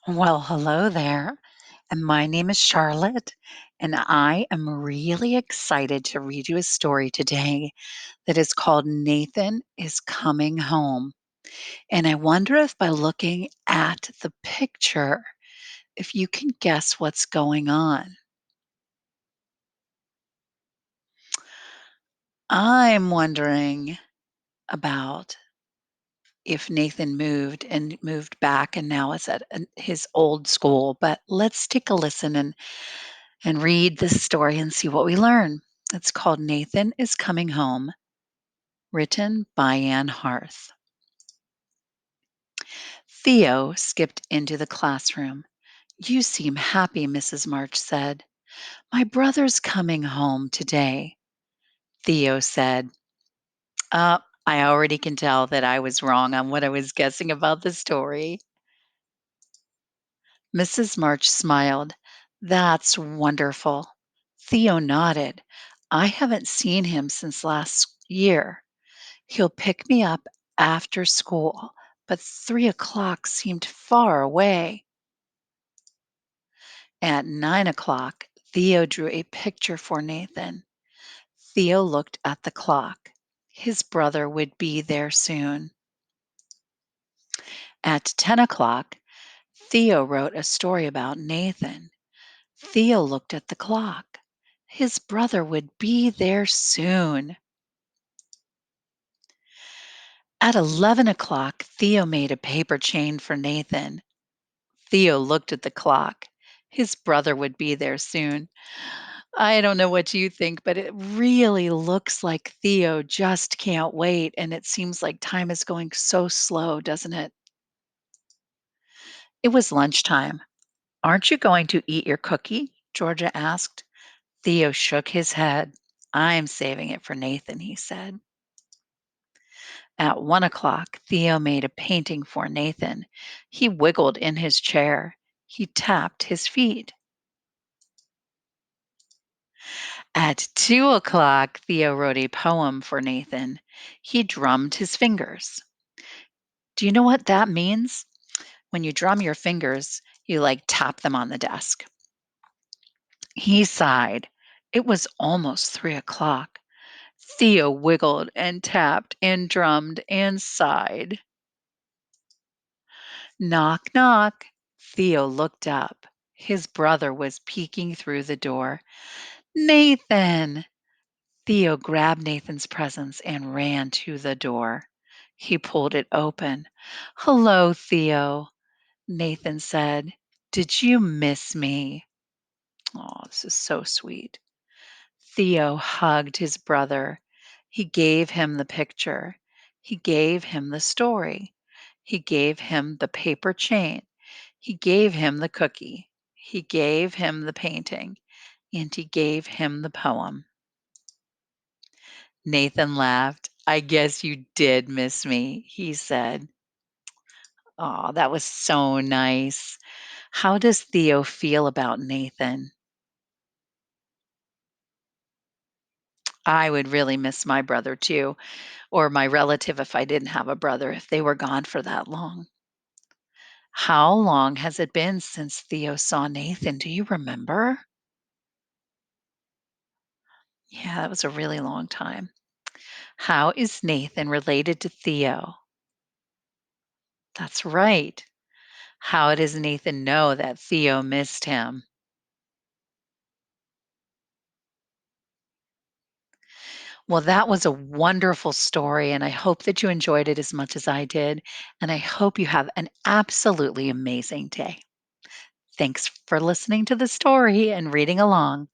Well, hello there. And my name is Charlotte, and I am really excited to read you a story today that is called Nathan is Coming Home. And I wonder if by looking at the picture, if you can guess what's going on. I'm wondering about if Nathan moved and moved back and now is at his old school. But let's take a listen and read this story and see what we learn. It's called Nathan is Coming Home, written by Anne Harth. Theo skipped into the classroom. You seem happy, Mrs. March said. My brother's coming home today. Theo said, I already can tell that I was wrong on what I was guessing about the story. Mrs. March smiled. That's wonderful. Theo nodded. I haven't seen him since last year. He'll pick me up after school, but 3 o'clock seemed far away. At 9 o'clock, Theo drew a picture for Nathan. Theo looked at the clock. His brother would be there soon. At 10 o'clock, Theo wrote a story about Nathan. Theo looked at the clock. His brother would be there soon. At 11 o'clock, Theo made a paper chain for Nathan. Theo looked at the clock. His brother would be there soon. I don't know what you think, but it really looks like Theo just can't wait. And it seems like time is going so slow, doesn't it? It was lunchtime. Aren't you going to eat your cookie? Georgia asked. Theo shook his head. I'm saving it for Nathan, he said. At 1 o'clock, Theo made a painting for Nathan. He wiggled in his chair. He tapped his feet. At 2 o'clock, Theo wrote a poem for Nathan. He drummed his fingers. Do you know what that means? When you drum your fingers, you like tap them on the desk. He sighed. It was almost 3 o'clock. Theo wiggled and tapped and drummed and sighed. Knock, knock. Theo looked up. His brother was peeking through the door. Nathan! Theo grabbed Nathan's presents and ran to the door. He pulled it open. Hello, Theo, Nathan said. Did you miss me? Oh, this is so sweet. Theo hugged his brother. He gave him the picture. He gave him the story. He gave him the paper chain. He gave him the cookie. He gave him the painting. And he gave him the poem. Nathan laughed. I guess you did miss me, he said. Oh, that was so nice. How does Theo feel about Nathan? I would really miss my brother too, or my relative if I didn't have a brother, if they were gone for that long. How long has it been since Theo saw Nathan? Do you remember? Yeah, that was a really long time. How is Nathan related to Theo? That's right. How does Nathan know that Theo missed him? Well, that was a wonderful story, and I hope that you enjoyed it as much as I did. And I hope you have an absolutely amazing day. Thanks for listening to the story and reading along.